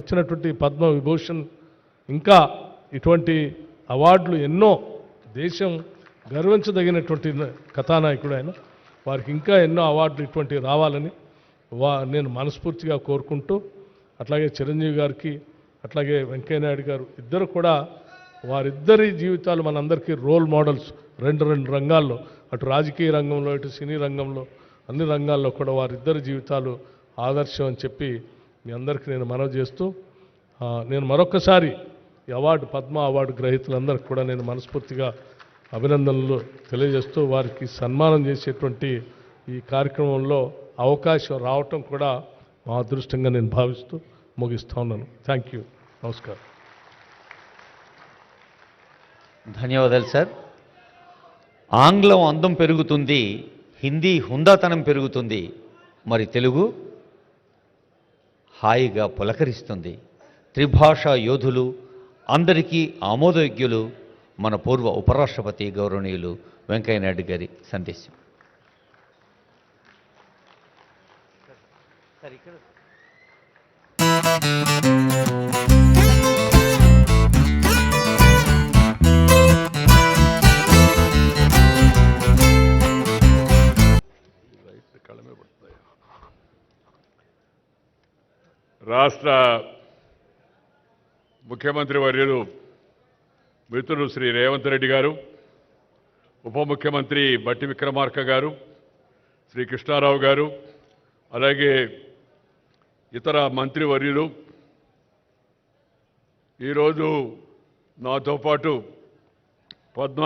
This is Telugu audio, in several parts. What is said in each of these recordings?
వచ్చినటువంటి పద్మ విభూషణ్ ఇంకా ఇటువంటి అవార్డులు ఎన్నో దేశం గర్వించదగినటువంటి కథానాయకుడు ఆయన. వారికి ఇంకా ఎన్నో అవార్డులు ఇటువంటివి రావాలని నేను మనస్ఫూర్తిగా కోరుకుంటూ, అట్లాగే చిరంజీవి గారికి అట్లాగే వెంకయ్యనాయుడు గారు ఇద్దరు కూడా వారిద్దరి జీవితాలు మనందరికీ రోల్ మోడల్స్. రెండు రంగాల్లో, అటు రాజకీయ రంగంలో ఇటు సినీ రంగంలో అన్ని రంగాల్లో కూడా వారిద్దరి జీవితాలు ఆదర్శం అని చెప్పి మీ అందరికీ నేను మనవి చేస్తూ, నేను మరొకసారి ఈ పద్మ అవార్డు గ్రహీతలందరికీ కూడా నేను మనస్ఫూర్తిగా అభినందనలు తెలియజేస్తూ, వారికి సన్మానం చేసేటువంటి ఈ కార్యక్రమంలో అవకాశం రావటం కూడా మా అదృష్టంగా నేను భావిస్తూ ముగిస్తూ ఉన్నాను. Thank you. నమస్కారం. ధన్యవాదాలు సార్. ఆంగ్లం అందం పెరుగుతుంది, హిందీ హుందాతనం పెరుగుతుంది, మరి తెలుగు హాయిగా పులకరిస్తుంది. త్రిభాషా యోధులు, అందరికీ ఆమోదయోగ్యులు మన పూర్వ ఉపరాష్ట్రపతి గౌరవనీయులు వెంకయ్యనాయుడు గారి సందేశం. రాష్ట్ర ముఖ్యమంత్రి వర్యులు మిత్రులు శ్రీ రేవంత్ రెడ్డి గారు, ఉప ముఖ్యమంత్రి బట్టి విక్రమార్క గారు, శ్రీ కృష్ణారావు గారు, అలాగే ఇతర మంత్రివర్యులు, ఈరోజు నాతో పాటు పద్మ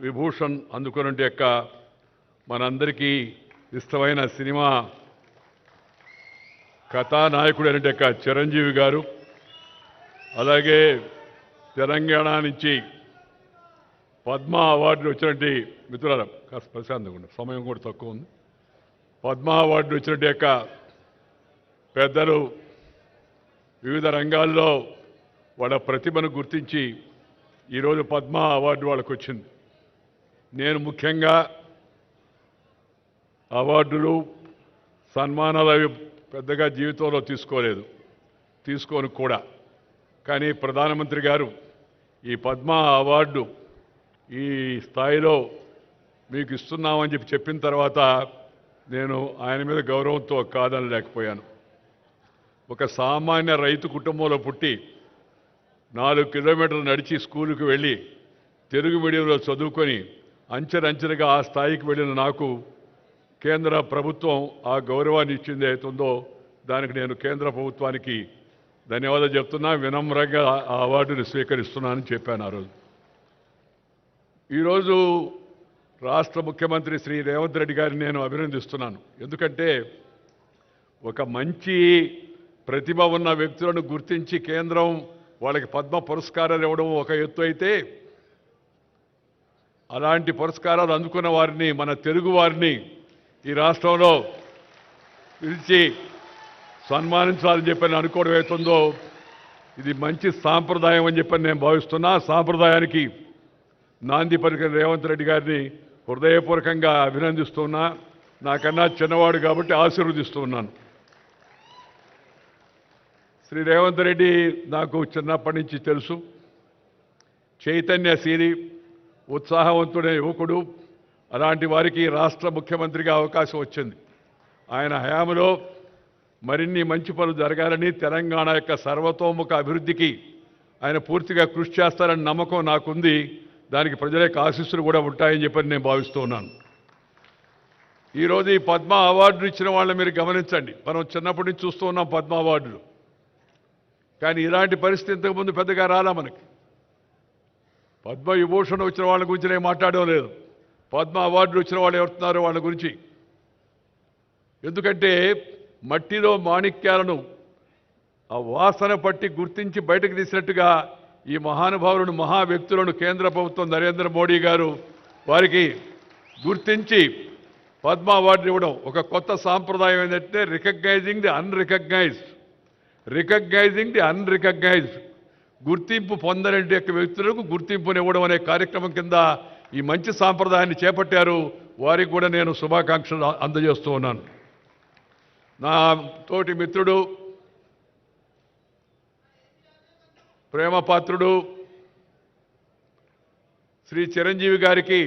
విభూషణ్ అందుకున్నట్టు యొక్క మనందరికీ ఇష్టమైన సినిమా కథానాయకుడు అయిన యొక్క చిరంజీవి గారు, అలాగే తెలంగాణ నుంచి పద్మ అవార్డులు వచ్చినట్టు మిత్రుల కాస్త ప్రశాంతంగా ఉండే సమయం కూడా తక్కువ ఉంది. పద్మ అవార్డులు వచ్చినట్టు యొక్క పెద్దలు వివిధ రంగాల్లో వాళ్ళ ప్రతిభను గుర్తించి ఈరోజు పద్మ అవార్డు వాళ్ళకు వచ్చింది. నేను ముఖ్యంగా అవార్డులు సన్మానాలు అవి పెద్దగా జీవితంలో తీసుకోను కూడా. కానీ ప్రధానమంత్రి గారు ఈ పద్మ అవార్డు ఈ స్థాయిలో మీకు ఇస్తున్నామని చెప్పిన తర్వాత నేను ఆయన మీద గౌరవంతో కాదనలేకపోయాను. ఒక సామాన్య రైతు కుటుంబంలో పుట్టి 4 కిలోమీటర్లు నడిచి స్కూలుకు వెళ్ళి తెలుగు మీడియంలో చదువుకొని అంచెలంచెలుగా ఆ స్థాయికి వెళ్ళిన నాకు కేంద్ర ప్రభుత్వం ఆ గౌరవాన్ని ఇచ్చింది అవుతుందో దానికి నేను కేంద్ర ప్రభుత్వానికి ధన్యవాదాలు చెప్తున్నా. వినమ్రంగా ఆ అవార్డుని స్వీకరిస్తున్నానని చెప్పాను ఆ రోజు. ఈరోజు రాష్ట్ర ముఖ్యమంత్రి శ్రీ రేవంత్ రెడ్డి గారిని నేను అభినందిస్తున్నాను. ఎందుకంటే ఒక మంచి ప్రతిభ ఉన్న వ్యక్తులను గుర్తించి కేంద్రం వాళ్ళకి పద్మ పురస్కారాలు ఇవ్వడం ఒక ఎత్తు అయితే, అలాంటి పురస్కారాలు అందుకున్న వారిని, మన తెలుగు వారిని ఈ రాష్ట్రంలో పిలిచి సన్మానించాలని చెప్పని అనుకోవడం అవుతుందో ఇది మంచి సాంప్రదాయం అని చెప్పని నేను భావిస్తున్నా. సాంప్రదాయానికి నాంది పలికిన రేవంత్ రెడ్డి గారిని హృదయపూర్వకంగా అభినందిస్తున్నా. నాకన్నా చిన్నవాడు కాబట్టి ఆశీర్వదిస్తూ ఉన్నాను. శ్రీ రేవంత్ రెడ్డి నాకు చిన్నప్పటి నుంచి తెలుసు. చైతన్యశీలి, ఉత్సాహవంతుడైన యువకుడు. అలాంటి వారికి రాష్ట్ర ముఖ్యమంత్రిగా అవకాశం వచ్చింది. ఆయన హయాంలో మరిన్ని మంచి పనులు జరగాలని, తెలంగాణ యొక్క సర్వతోముఖ అభివృద్ధికి ఆయన పూర్తిగా కృషి చేస్తారని నమ్మకం నాకుంది. దానికి ప్రజల యొక్క ఆశీస్సులు కూడా ఉంటాయని చెప్పని నేను భావిస్తూ ఉన్నాను. ఈరోజు ఈ పద్మ అవార్డులు ఇచ్చిన వాళ్ళని మీరు గమనించండి. మనం చిన్నప్పటి నుంచి చూస్తూ ఉన్నాం పద్మ అవార్డులు. కానీ ఇలాంటి పరిస్థితి ఇంతకుముందు పెద్దగా రాలా మనకి. పద్మ విభూషణ్ వచ్చిన వాళ్ళ గురించి నేను మాట్లాడడం లేదు. పద్మ అవార్డులు వచ్చిన వాళ్ళు ఎవరుతున్నారో వాళ్ళ గురించి. ఎందుకంటే మట్టిలో మాణిక్యాలను ఆ వాసన పట్టి గుర్తించి బయటకు తీసినట్టుగా ఈ మహానుభావులను, మహా వ్యక్తులను కేంద్ర ప్రభుత్వం నరేంద్ర మోడీ గారు వారికి గుర్తించి పద్మ అవార్డు ఇవ్వడం ఒక కొత్త సాంప్రదాయం. ఏంటంటే రికగ్నైజింగ్ ది అన్రికగ్నైజ్డ్, గుర్తింపు పొందని యొక్క వ్యక్తులకు గుర్తింపునివ్వడం అనే కార్యక్రమం కింద ఈ మంచి సాంప్రదాయాన్ని చేపట్టారు. వారికి కూడా నేను శుభాకాంక్షలు అందజేస్తూ ఉన్నాను. నా తోటి మిత్రుడు ప్రేమపాత్రుడు శ్రీ చిరంజీవి గారికి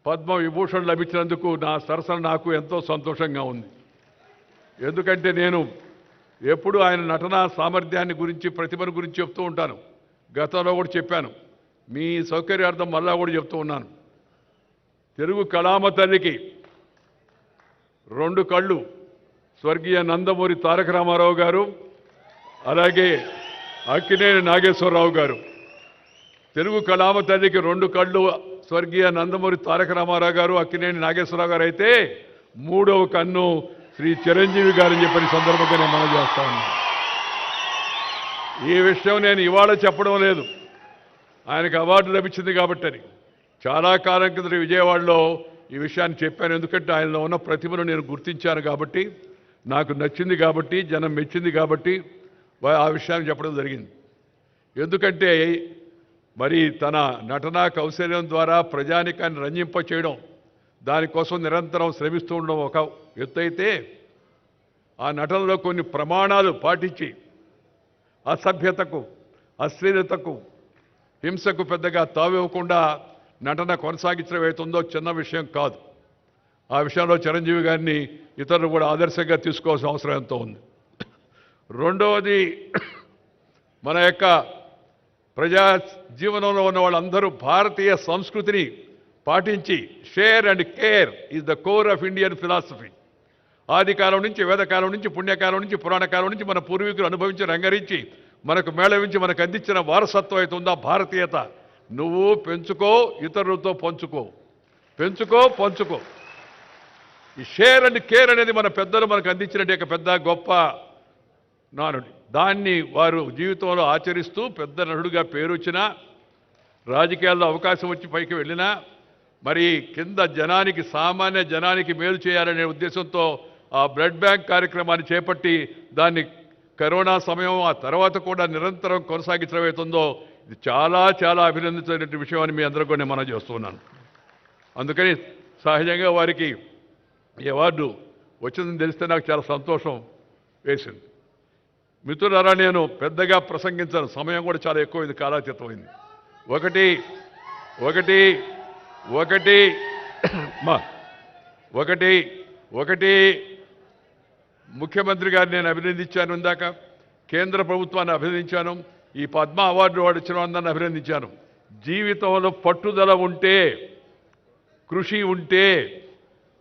పద్మ విభూషణ్ లభించినందుకు నా సరసన నాకు ఎంతో సంతోషంగా ఉంది. ఎందుకంటే నేను ఎప్పుడు ఆయన నటనా సామర్థ్యాన్ని గురించి ప్రతిభను గురించి చెప్తూ ఉంటాను. గతంలో కూడా చెప్పాను, మీ సౌకర్యార్థం మళ్ళా కూడా చెప్తూ ఉన్నాను. తెలుగు కళామ తల్లికి 2 కళ్ళు స్వర్గీయ నందమూరి తారక రామారావు గారు, అలాగే అక్కినేని నాగేశ్వరరావు గారు. తెలుగు కళామ తల్లికి 2 కళ్ళు స్వర్గీయ నందమూరి తారక రామారావు గారు, అక్కినేని నాగేశ్వరరావు గారు అయితే 3వ కన్ను శ్రీ చిరంజీవి గారని చెప్పిన సందర్భంగా నేను మనం చేస్తా ఉన్నాను. ఈ విషయం నేను ఇవాళ చెప్పడం లేదు, ఆయనకు అవార్డు లభించింది కాబట్టి అని. చాలా కాలం కింద విజయవాడలో ఈ విషయాన్ని చెప్పాను. ఎందుకంటే ఆయనలో ఉన్న ప్రతిభను నేను గుర్తించాను కాబట్టి, నాకు నచ్చింది కాబట్టి, జనం మెచ్చింది కాబట్టి ఆ విషయాన్ని చెప్పడం జరిగింది. ఎందుకంటే మరి తన నటనా కౌశల్యం ద్వారా ప్రజానికాన్ని రంజింప చేయడం, దానికోసం నిరంతరం శ్రమిస్తూ ఉండడం ఒక ఎత్తు అయితే, ఆ నటనలో కొన్ని ప్రమాణాలు పాటించి అసభ్యతకు, అశ్లీలతకు, హింసకు పెద్దగా తావివ్వకుండా నటన కొనసాగించడం అవుతుందో చిన్న విషయం కాదు. ఆ విషయంలో చిరంజీవి గారిని ఇతరులు కూడా ఆదర్శంగా తీసుకోవాల్సిన అవసరం ఎంతో ఉంది. రెండవది, మన యొక్క ప్రజా జీవనంలో ఉన్న వాళ్ళందరూ భారతీయ సంస్కృతిని పాటించి share and care is the core of Indian philosophy. ఆది కాలం నుంచి, వేదకాలం నుంచి, పుణ్యకాలం నుంచి, పురాణకాలం నుంచి మన పూర్వీకులు అనుభవించి రంగరించి మనకు మేళవించి మనకు అందించిన వారసత్వం అయితే ఉందా భారతీయత, నువ్వు పెంచుకో, ఇతరులతో పంచుకో, పెంచుకో, పంచుకో. ఈ షేర్ అండ్ కేర్ అనేది మన పెద్దలు మనకు అందించినట్టు పెద్ద గొప్ప నానుడి. దాన్ని వారు జీవితంలో ఆచరిస్తూ పెద్ద నటుడుగా పేరు వచ్చినా, రాజకీయాల్లో అవకాశం వచ్చి పైకి వెళ్ళినా, మరి కింద జనానికి, సామాన్య జనానికి మేలు చేయాలనే ఉద్దేశంతో ఆ బ్లడ్ బ్యాంక్ కార్యక్రమాన్ని చేపట్టి దాన్ని కరోనా సమయం ఆ తర్వాత కూడా నిరంతరం కొనసాగించడం అవుతుందో ఇది చాలా చాలా అభినందించిన విషయం అని మీ అందరూ కూడా నేను మనం చేస్తున్నాను. అందుకని సహజంగా వారికి ఈ అవార్డు వచ్చిందని తెలిస్తే నాకు చాలా సంతోషం వేసింది. మిత్రులారా, నేను పెద్దగా ప్రసంగించాను, సమయం కూడా చాలా ఎక్కువైంది, కాలాతీతమైంది. ఒకటి ముఖ్యమంత్రి గారిని నేను అభినందించాను, ఇందాక కేంద్ర ప్రభుత్వాన్ని అభినందించాను, ఈ పద్మ అవార్డు వాడు ఇచ్చిన అందరిని అభినందించాను. జీవితంలో పట్టుదల ఉంటే, కృషి ఉంటే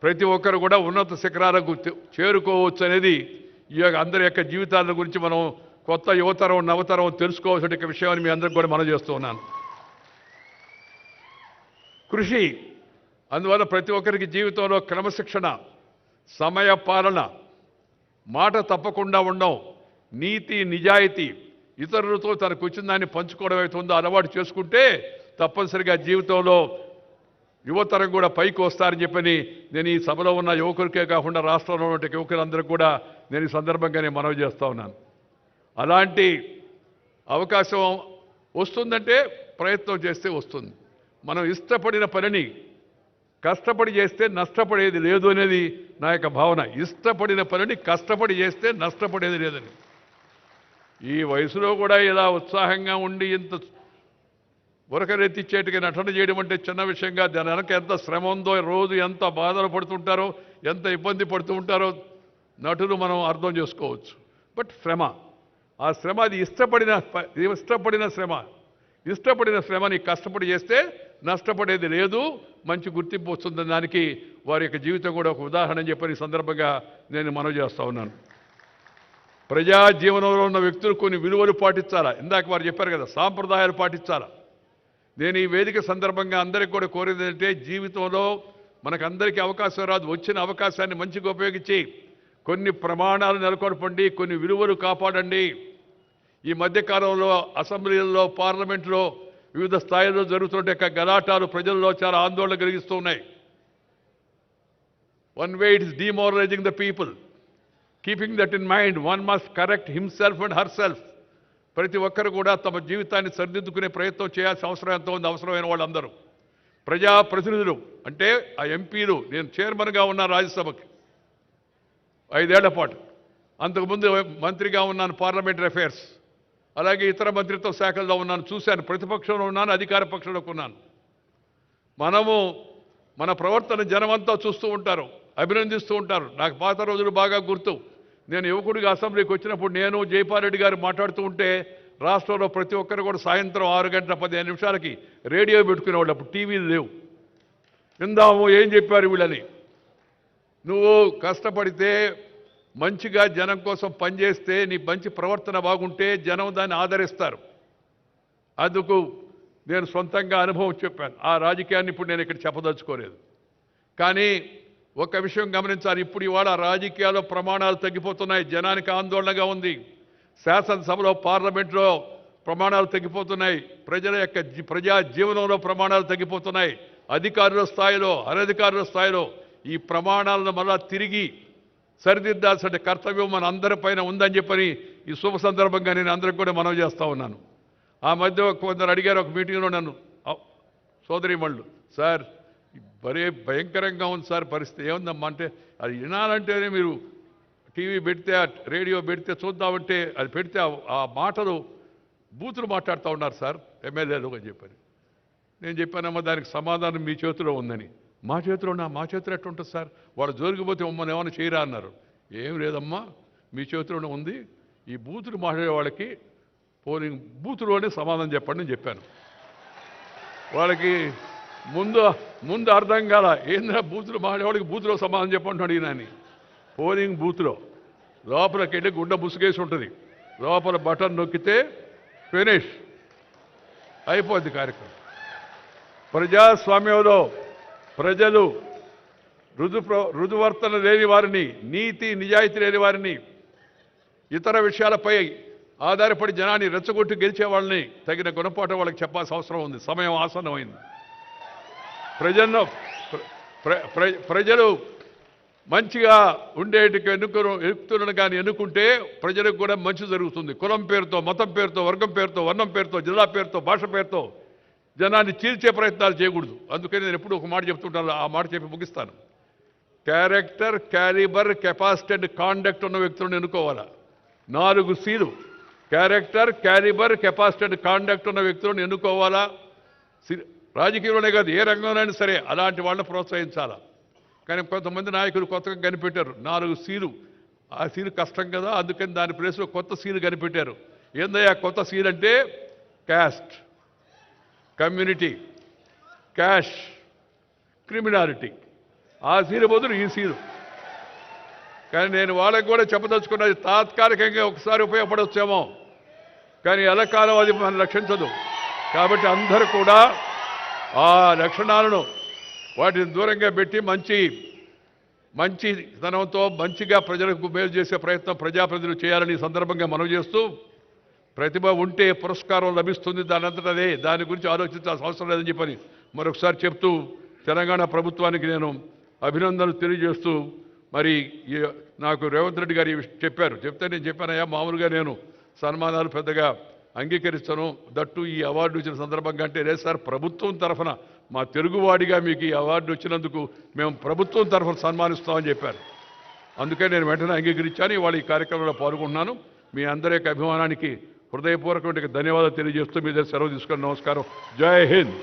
ప్రతి ఒక్కరు కూడా ఉన్నత శిఖరాలకు చేరుకోవచ్చు అనేది ఈ యొక్క అందరి యొక్క జీవితాల గురించి మనం కొత్త యువతరం, నవతరం తెలుసుకోవాల్సిన విషయాన్ని మీ అందరికి కూడా మనం చేస్తూ ఉన్నాను. కృషి, అందువల్ల ప్రతి ఒక్కరికి జీవితంలో క్రమశిక్షణ, సమయ పాలన, మాట తప్పకుండా ఉండడం, నీతి, నిజాయితీ, ఇతరులతో తనకు వచ్చిన దాన్ని పంచుకోవడం అవుతుందో అలవాటు చేసుకుంటే తప్పనిసరిగా జీవితంలో యువతరం కూడా పైకి వస్తారని చెప్పని నేను ఈ సభలో ఉన్న యువకులకే కాకుండా రాష్ట్రంలో ఉన్న యువకులందరికీ కూడా నేను ఈ సందర్భంగానే మనవి చేస్తూ ఉన్నాను. అలాంటి అవకాశం వస్తుందంటే ప్రయత్నం చేస్తే వస్తుంది. మనం ఇష్టపడిన పనిని కష్టపడి చేస్తే నష్టపడేది లేదు అనేది నా యొక్క భావన. ఇష్టపడిన పనిని కష్టపడి చేస్తే నష్టపడేది లేదని. ఈ వయసులో కూడా ఇలా ఉత్సాహంగా ఉండి ఇంత ఉరకరెత్తిచ్చేట్టుగా నటన చేయడం అంటే చిన్న విషయంగా, దాని వెనక ఎంత శ్రమ ఉందో, రోజు ఎంత బాధలు పడుతుంటారో, ఎంత ఇబ్బంది పడుతూ ఉంటారో నటులు మనం అర్థం చేసుకోవచ్చు. బట్ శ్రమ, ఆ శ్రమ అది ఇష్టపడిన శ్రమ. ఇష్టపడిన శ్రమని కష్టపడి చేస్తే నష్టపడేది లేదు, మంచి గుర్తింపు వస్తుందని దానికి వారి యొక్క జీవితం కూడా ఒక ఉదాహరణ చెప్పని సందర్భంగా నేను మనవి చేస్తూ ఉన్నాను. ప్రజా జీవనంలో ఉన్న వ్యక్తులు కొన్ని విలువలు పాటించాలా. ఇందాక వారు చెప్పారు కదా, సాంప్రదాయాలు పాటించాలా. నేను ఈ వేదిక సందర్భంగా అందరికీ కూడా కోరేది ఏంటంటే, జీవితంలో మనకందరికీ అవకాశం రాదు, వచ్చిన అవకాశాన్ని మంచిగా ఉపయోగించి కొన్ని ప్రమాణాలు నెలకొల్పండి, కొన్ని విలువలు కాపాడండి. ఈ మధ్యకాలంలో అసెంబ్లీలలో, పార్లమెంట్లో వివిధ స్థాయిల్లో జరుగుతుంటే గలాటాలు ప్రజల్లో చాలా ఆందోళన కలిగిస్తూ ఉన్నాయి. One way it is demoralising the people. Keeping that in mind, one must correct himself and herself. ప్రతి ఒక్కరు కూడా తమ జీవితాన్ని సరిదిద్దుకునే ప్రయత్నం చేయాల్సిన అవసరం ఎంతో ఉంది. అవసరమైన వాళ్ళందరూ ప్రజాప్రతినిధులు అంటే ఆ ఎంపీలు. నేను చైర్మన్గా ఉన్న రాజ్యసభకి 5 ఏళ్ల పాటు, అంతకుముందు మంత్రిగా ఉన్నాను పార్లమెంటరీ అఫైర్స్, అలాగే ఇతర మంత్రిత్వ శాఖల్లో ఉన్నాను, చూశాను. ప్రతిపక్షంలో ఉన్నాను, అధికార పక్షంలో ఉన్నాను. మనము మన ప్రవర్తన జనమంతా చూస్తూ ఉంటారు, అభినందిస్తూ ఉంటారు. నాకు పాత రోజులు బాగా గుర్తు. నేను యువకుడిగా అసెంబ్లీకి వచ్చినప్పుడు నేను జైపాల్ గారు మాట్లాడుతూ ఉంటే రాష్ట్రంలో ప్రతి ఒక్కరు కూడా సాయంత్రం 6 గంటల 15 నిమిషాలకి రేడియో పెట్టుకునేవాళ్ళు. అప్పుడు టీవీలు లేవు. విందాము ఏం చెప్పారు వీళ్ళని. నువ్వు కష్టపడితే మంచిగా జనం కోసం పనిచేస్తే నీ మంచి ప్రవర్తన బాగుంటే జనం దాన్ని ఆదరిస్తారు. అందుకు నేను సొంతంగా అనుభవం చెప్పాను. ఆ రాజకీయాన్ని ఇప్పుడు నేను ఇక్కడ చెప్పదలుచుకోలేదు. కానీ ఒక విషయం గమనించాలి. ఇప్పుడు ఇవాళ రాజకీయాల్లో ప్రమాణాలు తగ్గిపోతున్నాయి. జనానికి ఆందోళనగా ఉంది. శాసనసభలో, పార్లమెంట్లో ప్రమాణాలు తగ్గిపోతున్నాయి. ప్రజల యొక్క ప్రజా జీవనంలో ప్రమాణాలు తగ్గిపోతున్నాయి. అధికారుల స్థాయిలో, అనధికారుల స్థాయిలో ఈ ప్రమాణాలను మళ్ళా తిరిగి సరిదిద్దాల్సిన కర్తవ్యం మన అందరిపైన ఉందని చెప్పని ఈ శుభ సందర్భంగా నేను అందరికి కూడా మనవి చేస్తా ఉన్నాను. ఆ మధ్య కొందరు అడిగారు ఒక మీటింగ్లో నన్ను, సోదరీమణులు, సార్ మరే భయంకరంగా ఉంది సార్ పరిస్థితి, ఏముందమ్మా అంటే, అది వినాలంటేనే మీరు టీవీ పెడితే, రేడియో పెడితే చూద్దామంటే అది పెడితే ఆ మాటలు బూతులు మాట్లాడుతూ ఉన్నారు సార్ ఎమ్మెల్యేలు అని చెప్పారు. నేను చెప్పానమ్మా దానికి సమాధానం మీ చేతిలో ఉందని. మా చేతిలో ఎట్లుంటుంది సార్, వాళ్ళు జోలికిపోతే మమ్మల్ని ఏమైనా చేయరా అన్నారు. ఏం లేదమ్మా మీ చేతిలోనే ఉంది. ఈ బూతులు మాట్లాడే వాళ్ళకి పోలింగ్ బూతులోనే సమాధానం చెప్పండి అని చెప్పాను. వాళ్ళకి ముందు అర్థం కాల. ఏంద్రా బూతులు మాట్లాడేవాళ్ళకి బూతులో సమాధానం చెప్పండి అడిగినాని. పోలింగ్ బూత్లో లోపలికి వెళ్ళి గుండె ముసుగేసి ఉంటుంది. లోపల బటన్ నొక్కితే ఫినిష్ అయిపోద్ది కార్యక్రమం. ప్రజాస్వామ్యంలో ప్రజలు రుజువర్తన లేని వారిని, నీతి నిజాయితీ లేని వారిని, ఇతర విషయాలపై ఆధారపడి జనాన్ని రెచ్చగొట్టి గెలిచే వాళ్ళని తగిన గుణపాఠం వాళ్ళకి చెప్పాల్సిన అవసరం ఉంది. సమయం ఆసన్నమైంది. ప్రజలు మంచిగా ఉండేటికి ఎన్నుకులను కానీ ఎన్నుకుంటే ప్రజలకు కూడా మంచి జరుగుతుంది. కులం పేరుతో, మతం పేరుతో, వర్గం పేరుతో, వర్ణం పేరుతో, జిల్లా పేరుతో, భాష పేరుతో జనాన్ని చీల్చే ప్రయత్నాలు చేయకూడదు. అందుకని నేను ఎప్పుడు ఒక మాట చెప్తుంటాను, ఆ మాట చెప్పి ముగిస్తాను. Character, calibre, capacity and conduct ఉన్న వ్యక్తులను ఎన్నుకోవాలా. 4 Cలు. Character, calibre, capacity and conduct ఉన్న వ్యక్తులను ఎన్నుకోవాలా. రాజకీయంలోనే కాదు, ఏ రంగంలోనైనా సరే అలాంటి వాళ్ళని ప్రోత్సహించాలా. కానీ కొంతమంది నాయకులు కొత్తగా కనిపెట్టారు 4 Cలు. ఆ సీలు కష్టం కదా, అందుకని దాని ప్లేస్లో కొత్త సీలు కనిపెట్టారు. ఏందయ్యా కొత్త సీల్ అంటే? Caste, community, cash, criminality. ఆ సీలు బదులు ఈ సీలు. కానీ నేను వాళ్ళకి కూడా చెప్పదలుచుకున్నది, తాత్కాలికంగా ఒకసారి ఉపయోగపడవచ్చేమో, కానీ ఎల్లకాలం అది మనం రక్షించదు. కాబట్టి అందరూ కూడా ఆ లక్షణాలను వాటిని దూరంగా పెట్టి మంచితనంతో మంచిగా ప్రజలకు మేలు చేసే ప్రయత్నం ప్రజాప్రతినిధులు చేయాలని సందర్భంగా మనవి చేస్తూ, ప్రతిభ ఉంటే పురస్కారం లభిస్తుంది, దానంతటా అదే, దాని గురించి ఆలోచించాల్సిన అవసరం లేదని చెప్పని మరొకసారి చెప్తూ తెలంగాణ ప్రభుత్వానికి నేను అభినందనలు తెలియజేస్తూ, మరి నాకు రేవంత్ రెడ్డి గారు చెప్తే నేను చెప్పానయ్యా, మామూలుగా నేను సన్మానాలు పెద్దగా అంగీకరిస్తాను, దట్టు ఈ అవార్డు ఇచ్చిన సందర్భంగా అంటే, లేదు సార్ ప్రభుత్వం తరఫున మా తెలుగువాడిగా మీకు ఈ అవార్డు వచ్చినందుకు మేము ప్రభుత్వం తరఫున సన్మానిస్తామని చెప్పారు. అందుకని నేను వెంటనే అంగీకరించాను. ఇవాళ ఈ కార్యక్రమంలో పాల్గొంటున్నాను. మీ అందరి యొక్క అభిమానానికి హృదయపూర్వకమైన ధన్యవాదాలు తెలియజేస్తూ మీ దగ్గర సెలవు తీసుకొని నమస్కారం. జై హింద్.